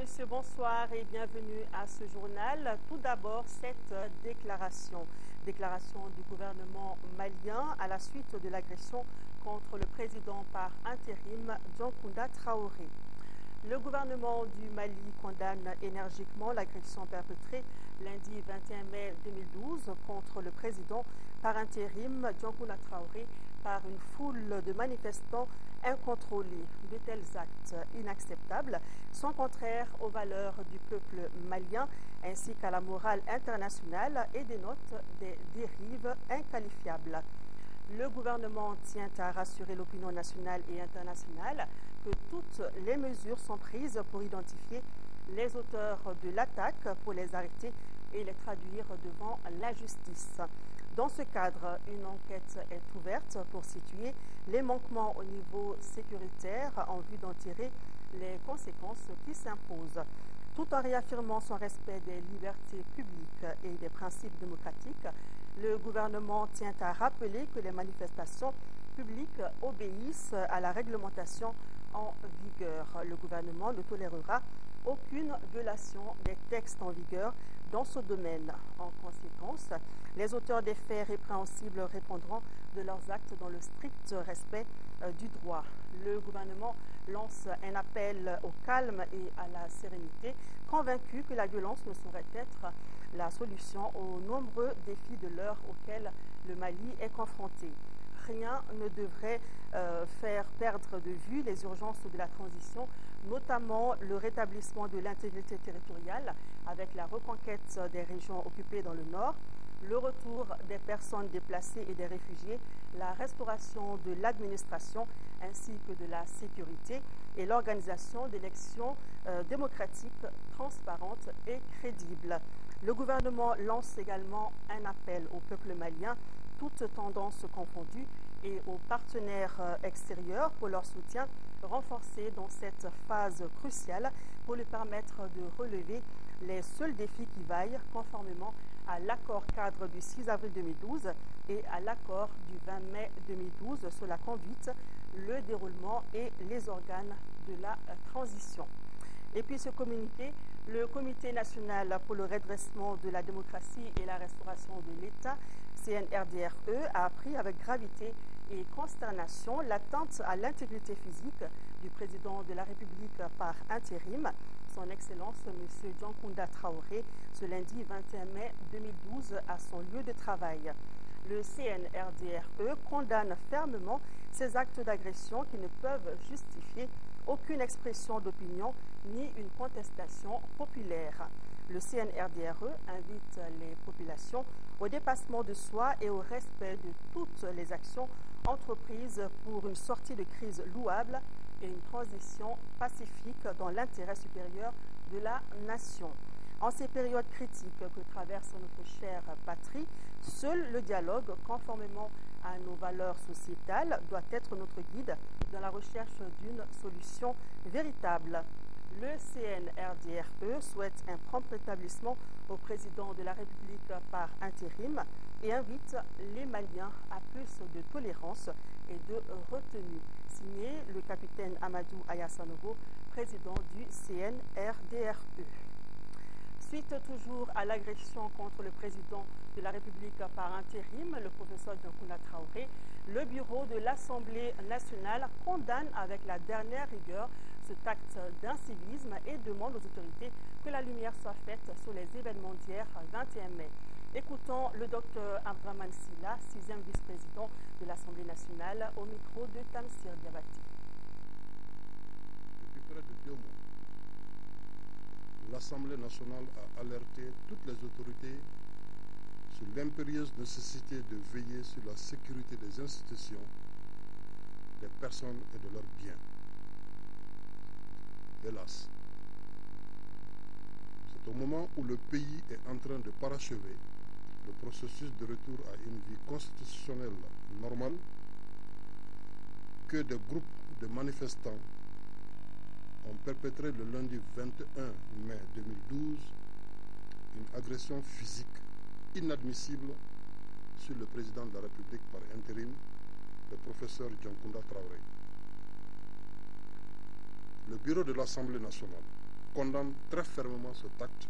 messieurs, bonsoir et bienvenue à ce journal. Tout d'abord, cette déclaration du gouvernement malien à la suite de l'agression contre le président par intérim Dioncounda Traoré. Le gouvernement du Mali condamne énergiquement l'agression perpétrée lundi 21 mai 2012 contre le président par intérim Dioncounda Traoré par une foule de manifestants incontrôlés. De tels actes inacceptables sont contraires aux valeurs du peuple malien ainsi qu'à la morale internationale et dénotent des dérives inqualifiables. Le gouvernement tient à rassurer l'opinion nationale et internationale que toutes les mesures sont prises pour identifier les auteurs de l'attaque, pour les arrêter et les traduire devant la justice. Dans ce cadre, une enquête est ouverte pour situer les manquements au niveau sécuritaire en vue d'en tirer les conséquences qui s'imposent. Tout en réaffirmant son respect des libertés publiques et des principes démocratiques, le gouvernement tient à rappeler que les manifestations publiques obéissent à la réglementation en vigueur. Le gouvernement ne tolérera aucune violation des textes en vigueur dans ce domaine. En conséquence, les auteurs des faits répréhensibles répondront de leurs actes dans le strict respect du droit. Le gouvernement lance un appel au calme et à la sérénité, convaincu que la violence ne saurait être la solution aux nombreux défis de l'heure auxquels le Mali est confronté. Rien ne devrait faire perdre de vue les urgences de la transition, notamment le rétablissement de l'intégrité territoriale avec la reconquête des régions occupées dans le nord, le retour des personnes déplacées et des réfugiés, la restauration de l'administration ainsi que de la sécurité et l'organisation d'élections démocratiques, transparentes et crédibles. Le gouvernement lance également un appel au peuple malien, toutes tendances confondues, et aux partenaires extérieurs pour leur soutien renforcé dans cette phase cruciale pour lui permettre de relever les seuls défis qui vaillent conformément à l'accord cadre du 6 avril 2012 et à l'accord du 20 mai 2012 sur la conduite, le déroulement et les organes de la transition. Et puis ce communiqué, le Comité national pour le redressement de la démocratie et la restauration de l'État, CNRDRE, a appris avec gravité et consternation l'atteinte à l'intégrité physique du président de la République par intérim, son Excellence M. Dioncounda Traoré, ce lundi 21 mai 2012 à son lieu de travail. Le CNRDRE condamne fermement ces actes d'agression qui ne peuvent justifier aucune expression d'opinion ni une contestation populaire. Le CNRDRE invite les populations au dépassement de soi et au respect de toutes les actions entreprises pour une sortie de crise louable et une transition pacifique dans l'intérêt supérieur de la nation. En ces périodes critiques que traverse notre chère patrie, seul le dialogue, conformément à nos valeurs sociétales, doit être notre guide dans la recherche d'une solution véritable. Le CNRDRE souhaite un prompt rétablissement au président de la République par intérim et invite les Maliens à plus de tolérance et de retenue. Signé le capitaine Amadou Ayassanogo, président du CNRDRE. Suite toujours à l'agression contre le président de la République par intérim, le professeur Dioncounda Traoré, le bureau de l'Assemblée nationale condamne avec la dernière rigueur cet acte d'incivisme et demande aux autorités que la lumière soit faite sur les événements d'hier 21 mai. Écoutons le docteur Abdraman Silla, 6e vice-président de l'Assemblée nationale, au micro de Tamsir Diabati. Depuis près de 2 mois, l'Assemblée nationale a alerté toutes les autorités sur l'impérieuse nécessité de veiller sur la sécurité des institutions, des personnes et de leurs biens. Hélas, c'est au moment où le pays est en train de parachever le processus de retour à une vie constitutionnelle normale que des groupes de manifestants ont perpétré le lundi 21 mai 2012 une agression physique inadmissible sur le président de la République par intérim, le professeur Dioncounda Traoré. Le bureau de l'Assemblée nationale condamne très fermement cet acte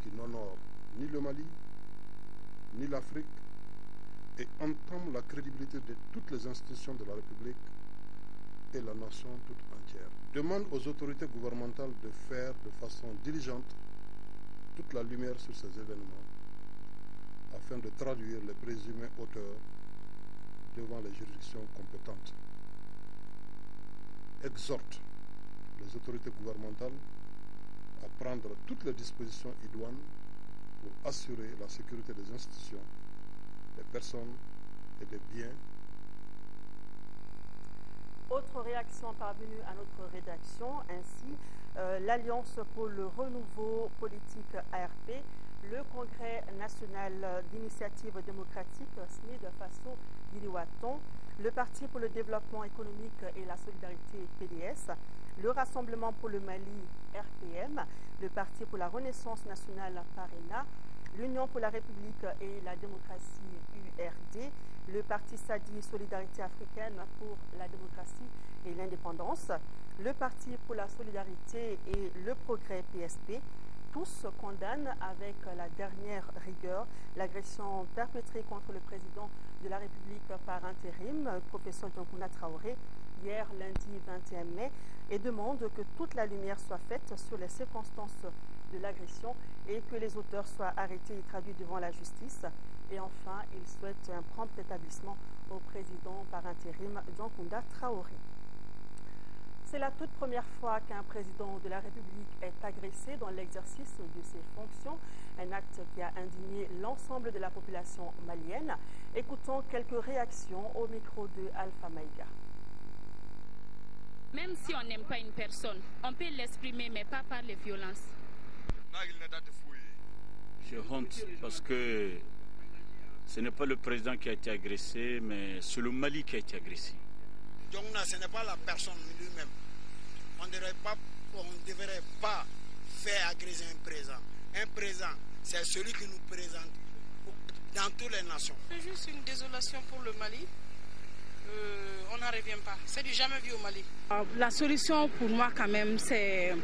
qui n'honore ni le Mali, ni l'Afrique, et entame la crédibilité de toutes les institutions de la République et la nation toute entière. Demande aux autorités gouvernementales de faire de façon diligente toute la lumière sur ces événements afin de traduire les présumés auteurs devant les juridictions compétentes. Exhorte les autorités gouvernementales à prendre toutes les dispositions idoines pour assurer la sécurité des institutions, des personnes et des biens. Autre réaction parvenue à notre rédaction, ainsi, l'Alliance pour le renouveau politique ARP, le Congrès national d'initiative démocratique SNID Faso Guiliwaton, le Parti pour le développement économique et la solidarité PDS, le Rassemblement pour le Mali RPM, le Parti pour la renaissance nationale PARENA, l'Union pour la République et la démocratie URD, le Parti Sadi Solidarité africaine pour la démocratie et l'indépendance, le Parti pour la solidarité et le progrès PSP, tous condamnent avec la dernière rigueur l'agression perpétrée contre le président de la République par intérim, professeur Dioncounda Traoré, hier lundi 21 mai, et demandent que toute la lumière soit faite sur les circonstances de l'agression et que les auteurs soient arrêtés et traduits devant la justice. Et enfin, ils souhaitent un prompt rétablissement au président par intérim Dioncounda Traoré. C'est la toute première fois qu'un président de la République est agressé dans l'exercice de ses fonctions, un acte qui a indigné l'ensemble de la population malienne. Écoutons quelques réactions au micro de Alpha Maïga. Même si on n'aime pas une personne, on peut l'exprimer, mais pas par les violences. J'ai honte parce que ce n'est pas le président qui a été agressé, mais c'est le Mali qui a été agressé. Donc ce n'est pas la personne lui-même. On ne devrait pas faire agresser un président. Un président, c'est celui qui nous présente dans toutes les nations. C'est juste une désolation pour le Mali. On n'en revient pas. C'est du jamais vu au Mali. La solution pour moi quand même, c'est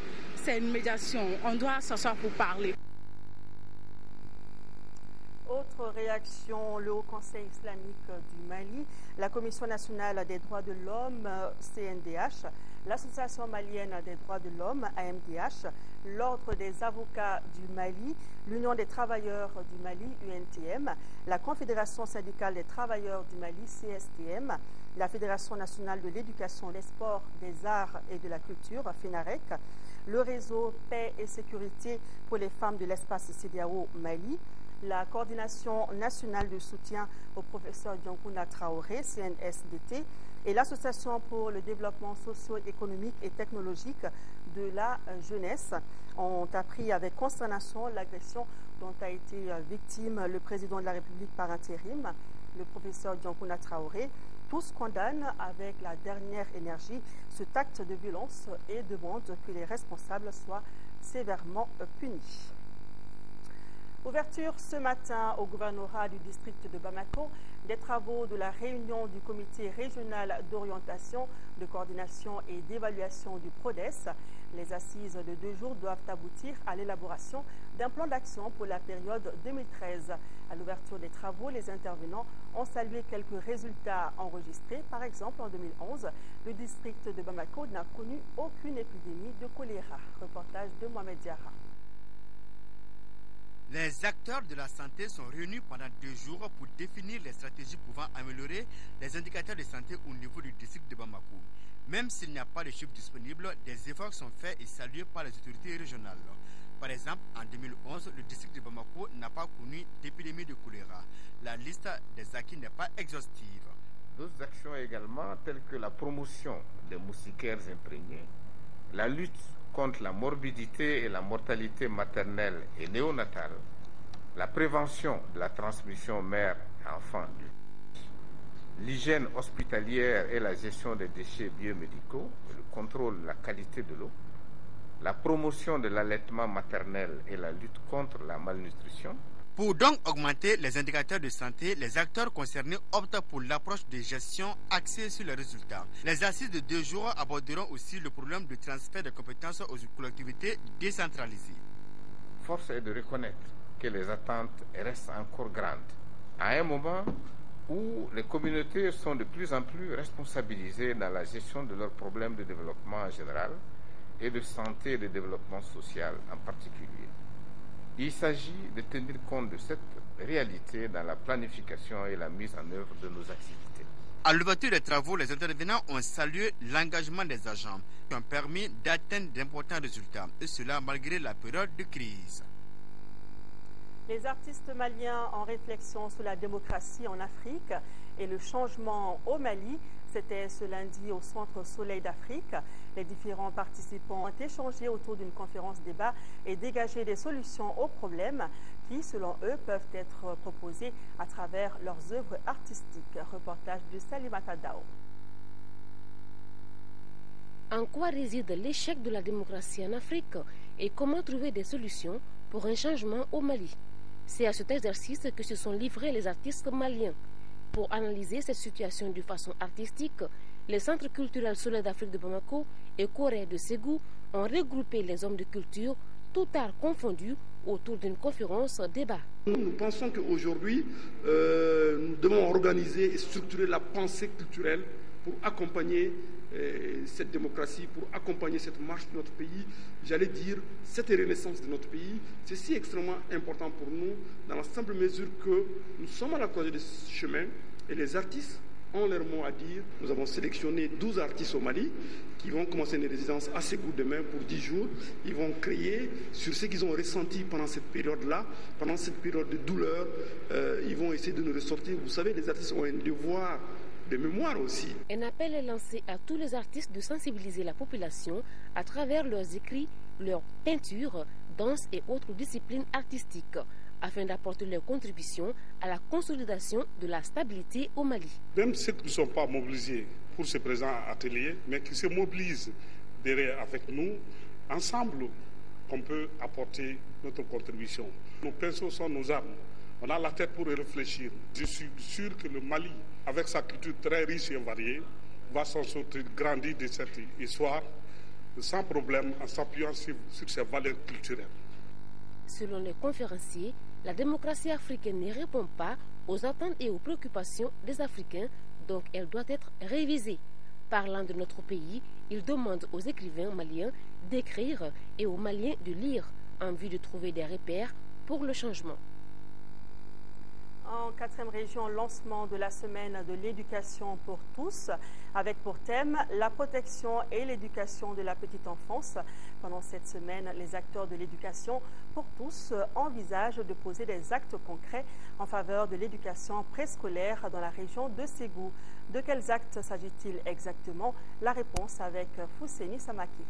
une médiation. On doit s'asseoir pour parler. Autre réaction, le Haut Conseil islamique du Mali, la Commission nationale des droits de l'homme, CNDH, l'Association malienne des droits de l'homme, AMDH, l'Ordre des avocats du Mali, l'Union des travailleurs du Mali, UNTM, la Confédération syndicale des travailleurs du Mali, CSTM, la Fédération nationale de l'éducation, des sports, des arts et de la culture, FENAREC, le réseau Paix et sécurité pour les femmes de l'espace CEDEAO Mali, la Coordination nationale de soutien au professeur Dioncounda Traoré, CNSDT, et l'Association pour le développement socio-économique et technologique de la jeunesse ont appris avec consternation l'agression dont a été victime le président de la République par intérim, le professeur Dioncounda Traoré. Tous condamnent avec la dernière énergie cet acte de violence et demandent que les responsables soient sévèrement punis. Ouverture ce matin au gouvernorat du district de Bamako des travaux de la réunion du comité régional d'orientation, de coordination et d'évaluation du PRODES. Les assises de 2 jours doivent aboutir à l'élaboration d'un plan d'action pour la période 2013. À l'ouverture des travaux, les intervenants ont salué quelques résultats enregistrés. Par exemple, en 2011, le district de Bamako n'a connu aucune épidémie de choléra. Reportage de Mohamed Diarra. Les acteurs de la santé sont réunis pendant 2 jours pour définir les stratégies pouvant améliorer les indicateurs de santé au niveau du district de Bamako. Même s'il n'y a pas de chiffres disponibles, des efforts sont faits et salués par les autorités régionales. Par exemple, en 2011, le district de Bamako n'a pas connu d'épidémie de choléra. La liste des acquis n'est pas exhaustive. D'autres actions également, telles que la promotion des moustiquaires imprégnés, la lutte contre la morbidité et la mortalité maternelle et néonatale, la prévention de la transmission mère-enfant, l'hygiène hospitalière et la gestion des déchets biomédicaux, le contrôle de la qualité de l'eau, la promotion de l'allaitement maternel et la lutte contre la malnutrition, Pour donc augmenter les indicateurs de santé, les acteurs concernés optent pour l'approche de gestion axée sur les résultats. Les assises de 2 jours aborderont aussi le problème du transfert de compétences aux collectivités décentralisées. Force est de reconnaître que les attentes restent encore grandes. À un moment où les communautés sont de plus en plus responsabilisées dans la gestion de leurs problèmes de développement en général et de santé et de développement social en particulier. Il s'agit de tenir compte de cette réalité dans la planification et la mise en œuvre de nos activités. À l'ouverture des travaux, les intervenants ont salué l'engagement des agents qui ont permis d'atteindre d'importants résultats, et cela malgré la période de crise. Les artistes maliens en réflexion sur la démocratie en Afrique et le changement au Mali, c'était ce lundi au Centre Soleil d'Afrique. Les différents participants ont échangé autour d'une conférence débat et dégagé des solutions aux problèmes qui, selon eux, peuvent être proposés à travers leurs œuvres artistiques. Reportage de Salimata Dao. En quoi réside l'échec de la démocratie en Afrique et comment trouver des solutions pour un changement au Mali? C'est à cet exercice que se sont livrés les artistes maliens. Pour analyser cette situation de façon artistique, les centres culturels Soleil d'Afrique de Bamako et Corée de Ségou ont regroupé les hommes de culture, tout art confondu, autour d'une conférence débat. Nous pensons qu'aujourd'hui, nous devons organiser et structurer la pensée culturelle pour accompagner cette démocratie, pour accompagner cette marche de notre pays, j'allais dire cette renaissance de notre pays. C'est si extrêmement important pour nous, dans la simple mesure que nous sommes à la croisée de ce chemin et les artistes ont leur mot à dire. Nous avons sélectionné 12 artistes au Mali qui vont commencer une résidence à Ségou demain pour 10 jours. Ils vont créer sur ce qu'ils ont ressenti pendant cette période-là, pendant cette période de douleur. Ils vont essayer de nous ressortir. Vous savez, les artistes ont un devoir de mémoire aussi. Un appel est lancé à tous les artistes de sensibiliser la population à travers leurs écrits, leurs peintures, danses et autres disciplines artistiques, afin d'apporter leur contribution à la consolidation de la stabilité au Mali. Même ceux qui ne sont pas mobilisés pour ce présent atelier, mais qui se mobilisent derrière avec nous, ensemble, qu'on peut apporter notre contribution. Nos pinceaux sont nos armes. On a la tête pour réfléchir. Je suis sûr que le Mali, avec sa culture très riche et variée, va s'en sortir, grandir de cette histoire sans problème en s'appuyant sur ses valeurs culturelles. Selon les conférenciers, la démocratie africaine ne répond pas aux attentes et aux préoccupations des Africains, donc elle doit être révisée. Parlant de notre pays, il demande aux écrivains maliens d'écrire et aux Maliens de lire en vue de trouver des repères pour le changement. En 4e région, lancement de la semaine de l'éducation pour tous, avec pour thème la protection et l'éducation de la petite enfance. Pendant cette semaine, les acteurs de l'éducation pour tous envisagent de poser des actes concrets en faveur de l'éducation préscolaire dans la région de Ségou. De quels actes s'agit-il exactement? La réponse avec Fousseni Samaki.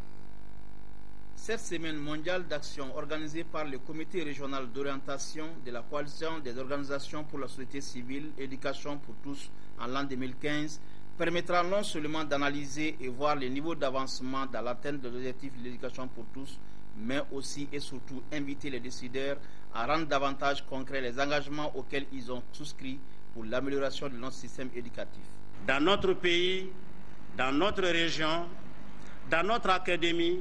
Cette semaine mondiale d'action organisée par le comité régional d'orientation de la coalition des organisations pour la société civile Éducation pour tous en l'an 2015 permettra non seulement d'analyser et voir les niveaux d'avancement dans l'atteinte de l'objectif de l'éducation pour tous, mais aussi et surtout inviter les décideurs à rendre davantage concrets les engagements auxquels ils ont souscrit pour l'amélioration de notre système éducatif. Dans notre pays, dans notre région, dans notre académie,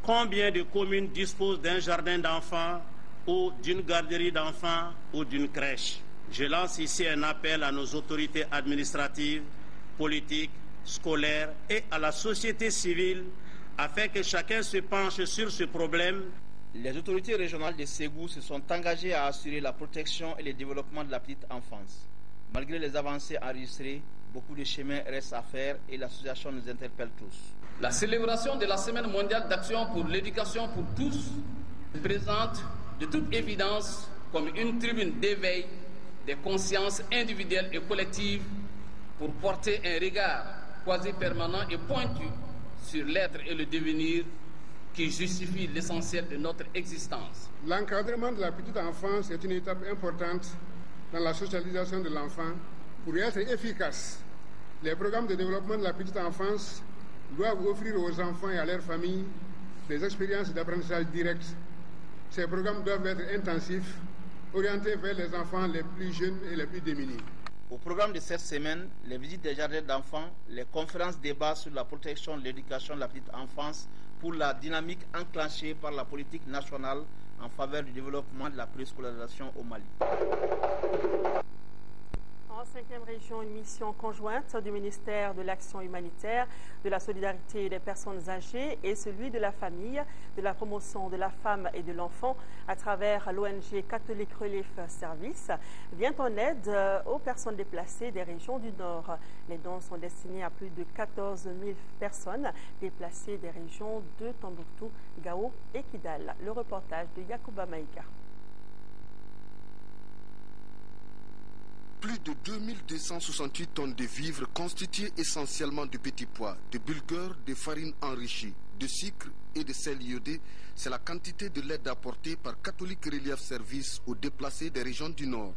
combien de communes disposent d'un jardin d'enfants ou d'une garderie d'enfants ou d'une crèche? Je lance ici un appel à nos autorités administratives, politiques, scolaires et à la société civile afin que chacun se penche sur ce problème. Les autorités régionales de Ségou se sont engagées à assurer la protection et le développement de la petite enfance. Malgré les avancées enregistrées, beaucoup de chemin reste à faire et l'association nous interpelle tous. La célébration de la Semaine mondiale d'action pour l'éducation pour tous se présente de toute évidence comme une tribune d'éveil des consciences individuelles et collectives pour porter un regard quasi permanent et pointu sur l'être et le devenir qui justifie l'essentiel de notre existence. L'encadrement de la petite enfance est une étape importante dans la socialisation de l'enfant. Pour être efficace, les programmes de développement de la petite enfance doivent offrir aux enfants et à leurs familles des expériences d'apprentissage direct. Ces programmes doivent être intensifs orientée vers les enfants les plus jeunes et les plus démunis. Au programme de cette semaine, les visites des jardins d'enfants, les conférences débats sur la protection de l'éducation de la petite enfance pour la dynamique enclenchée par la politique nationale en faveur du développement de la préscolarisation au Mali. En 5e région, une mission conjointe du ministère de l'Action humanitaire, de la solidarité des personnes âgées et celui de la famille, de la promotion de la femme et de l'enfant à travers l'ONG Catholic Relief Service vient en aide aux personnes déplacées des régions du Nord. Les dons sont destinés à plus de 14 000 personnes déplacées des régions de Tombouctou, Gao et Kidal. Le reportage de Yacouba Maïka. Plus de 2268 tonnes de vivres constituées essentiellement de petits pois, de bulgur, de farine enrichie, de sucre et de sel iodé, c'est la quantité de l'aide apportée par Catholic Relief Service aux déplacés des régions du Nord.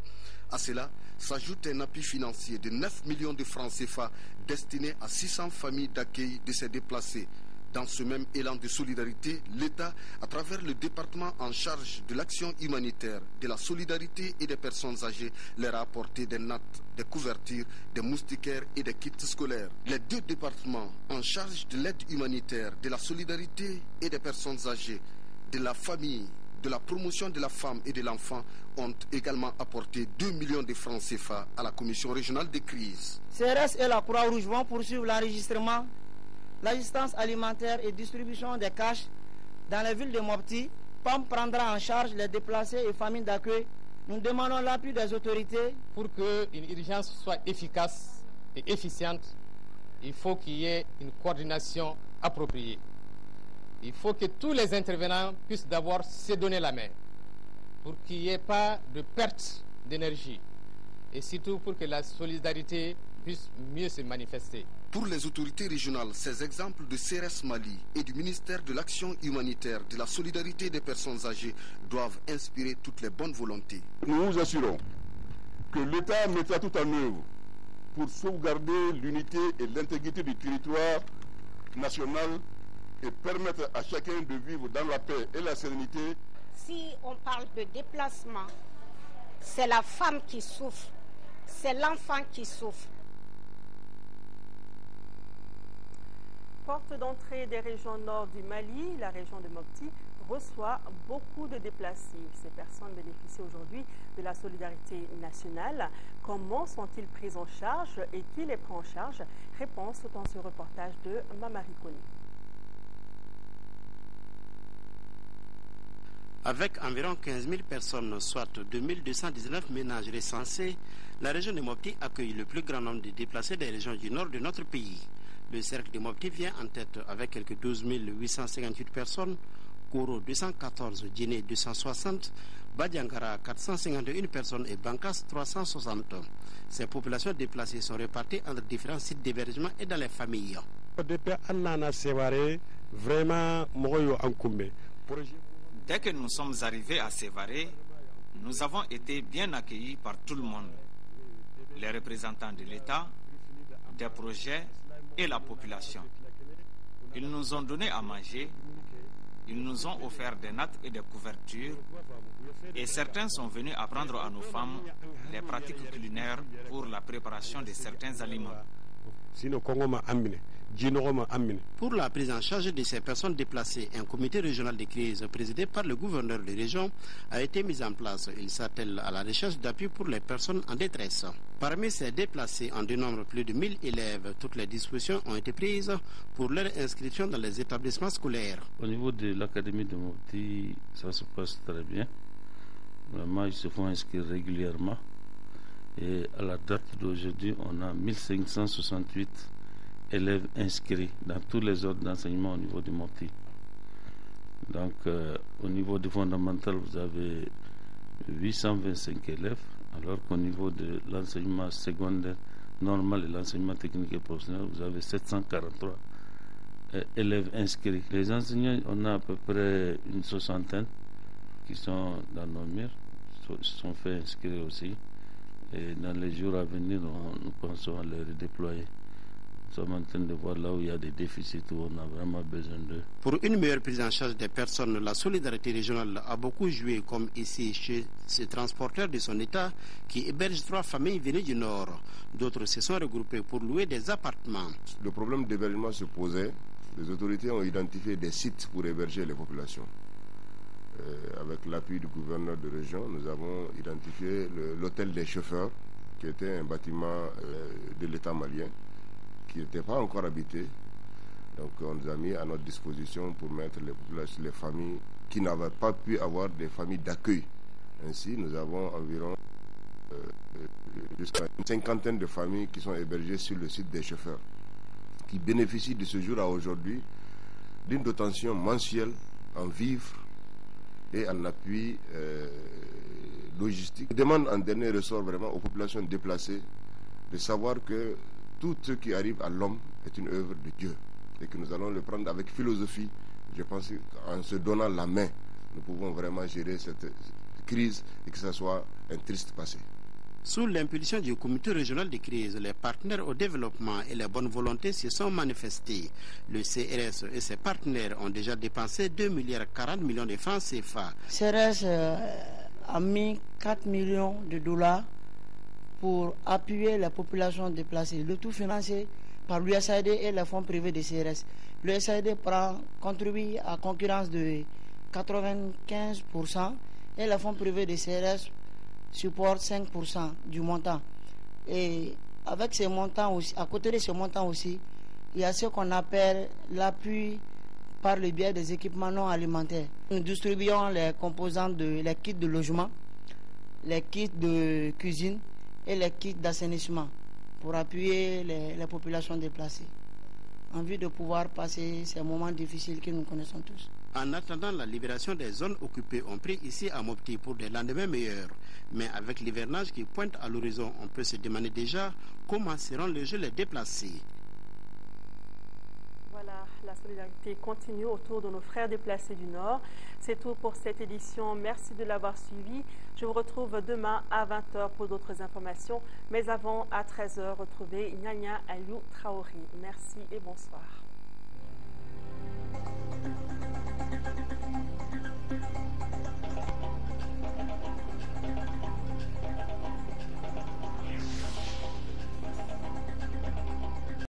À cela s'ajoute un appui financier de 9 millions de francs CFA destiné à 600 familles d'accueil de ces déplacés. Dans ce même élan de solidarité, l'État, à travers le département en charge de l'action humanitaire, de la solidarité et des personnes âgées, leur a apporté des nattes, des couvertures, des moustiquaires et des kits scolaires. Les deux départements en charge de l'aide humanitaire, de la solidarité et des personnes âgées, de la famille, de la promotion de la femme et de l'enfant ont également apporté 2 millions de francs CFA à la Commission régionale des crises. CRS et la Croix-Rouge vont poursuivre l'enregistrement, l'assistance alimentaire et distribution des caches dans les villes de Mopti. PAM prendra en charge les déplacés et familles d'accueil. Nous demandons l'appui des autorités. Pour qu'une urgence soit efficace et efficiente, il faut qu'il y ait une coordination appropriée. Il faut que tous les intervenants puissent d'abord se donner la main pour qu'il n'y ait pas de perte d'énergie et surtout pour que la solidarité puisse mieux se manifester. Pour les autorités régionales, ces exemples de CRS Mali et du ministère de l'Action humanitaire, de la solidarité des personnes âgées doivent inspirer toutes les bonnes volontés. Nous vous assurons que l'État mettra tout en œuvre pour sauvegarder l'unité et l'intégrité du territoire national et permettre à chacun de vivre dans la paix et la sérénité. Si on parle de déplacement, c'est la femme qui souffre, c'est l'enfant qui souffre. Porte d'entrée des régions nord du Mali, la région de Mopti reçoit beaucoup de déplacés. Ces personnes bénéficient aujourd'hui de la solidarité nationale. Comment sont-ils pris en charge et qui les prend en charge? Réponse dans ce reportage de Mamari Koni. Avec environ 15 000 personnes, soit 2219 ménages recensés, la région de Mopti accueille le plus grand nombre de déplacés des régions du nord de notre pays. Le cercle de Mopti vient en tête avec quelques 12 858 personnes, Koro 214, Djéné 260, Badiangara 451 personnes et Bankas 360. Ces populations déplacées sont réparties entre différents sites d'hébergement et dans les familles. Dès que nous sommes arrivés à Sévaré, nous avons été bien accueillis par tout le monde, les représentants de l'État, des projets et la population. Ils nous ont donné à manger, ils nous ont offert des nattes et des couvertures, et certains sont venus apprendre à nos femmes les pratiques culinaires pour la préparation de certains aliments. Pour la prise en charge de ces personnes déplacées, un comité régional de crise présidé par le gouverneur de région a été mis en place. Il s'attelle à la recherche d'appui pour les personnes en détresse. Parmi ces déplacés, on dénombre plus de 1000 élèves. Toutes les dispositions ont été prises pour leur inscription dans les établissements scolaires. Au niveau de l'académie de Mopti, ça se passe très bien. Vraiment, ils se font inscrire régulièrement. Et à la date d'aujourd'hui, on a 1568 élèves inscrits dans tous les ordres d'enseignement au niveau du Mopti. Donc, au niveau du fondamental, vous avez 825 élèves, alors qu'au niveau de l'enseignement secondaire normal et l'enseignement technique et professionnel, vous avez 743 élèves inscrits. Les enseignants, on a à peu près une soixantaine qui sont dans nos murs, se sont fait inscrire aussi. Et dans les jours à venir, nous pensons à les redéployer. Nous sommes en train de voir là où il y a des déficits, où on a vraiment besoin d'eux. Pour une meilleure prise en charge des personnes, la solidarité régionale a beaucoup joué, comme ici chez ce transporteur de son état qui héberge 3 familles venues du Nord. D'autres se sont regroupés pour louer des appartements. Le problème d'hébergement se posait. Les autorités ont identifié des sites pour héberger les populations. Avec l'appui du gouverneur de région, nous avons identifié l'hôtel des chauffeurs, qui était un bâtiment de l'État malien, qui n'était pas encore habité. Donc on nous a mis à notre disposition pour mettre les familles qui n'avaient pas pu avoir des familles d'accueil. Ainsi, nous avons environ jusqu'à une 50aine de familles qui sont hébergées sur le site des chauffeurs, qui bénéficient de ce jour à aujourd'hui d'une dotation mensuelle en vivres et en appui logistique. Je demande en dernier ressort vraiment aux populations déplacées de savoir que tout ce qui arrive à l'homme est une œuvre de Dieu et que nous allons le prendre avec philosophie. Je pense qu'en se donnant la main, nous pouvons vraiment gérer cette crise et que ce soit un triste passé. Sous l'impulsion du comité régional de crise, les partenaires au développement et les bonnes volontés se sont manifestés. Le CRS et ses partenaires ont déjà dépensé 2,40 milliards de francs CFA. CRS a mis 4 millions de dollars pour appuyer la population déplacée. Le tout financé par l'USAID et les fonds privés de CRS. L'USAID contribue à concurrence de 95% et les fonds privés de CRS supportent 5% du montant. Et avec ces montants aussi, à côté de ce montant aussi, il y a ce qu'on appelle l'appui par le biais des équipements non alimentaires. Nous distribuons les composants les kits de logement, les kits de cuisine et les kits d'assainissement pour appuyer les populations déplacées, en vue de pouvoir passer ces moments difficiles que nous connaissons tous. En attendant la libération des zones occupées, on prie ici à Mopti pour des lendemains meilleurs. Mais avec l'hivernage qui pointe à l'horizon, on peut se demander déjà comment seront les jeux les déplacés. Voilà, la solidarité continue autour de nos frères déplacés du Nord. C'est tout pour cette édition. Merci de l'avoir suivi. Je vous retrouve demain à 20h pour d'autres informations. Mais avant, à 13h, retrouvez Nyanya Ayou Traoré. Merci et bonsoir.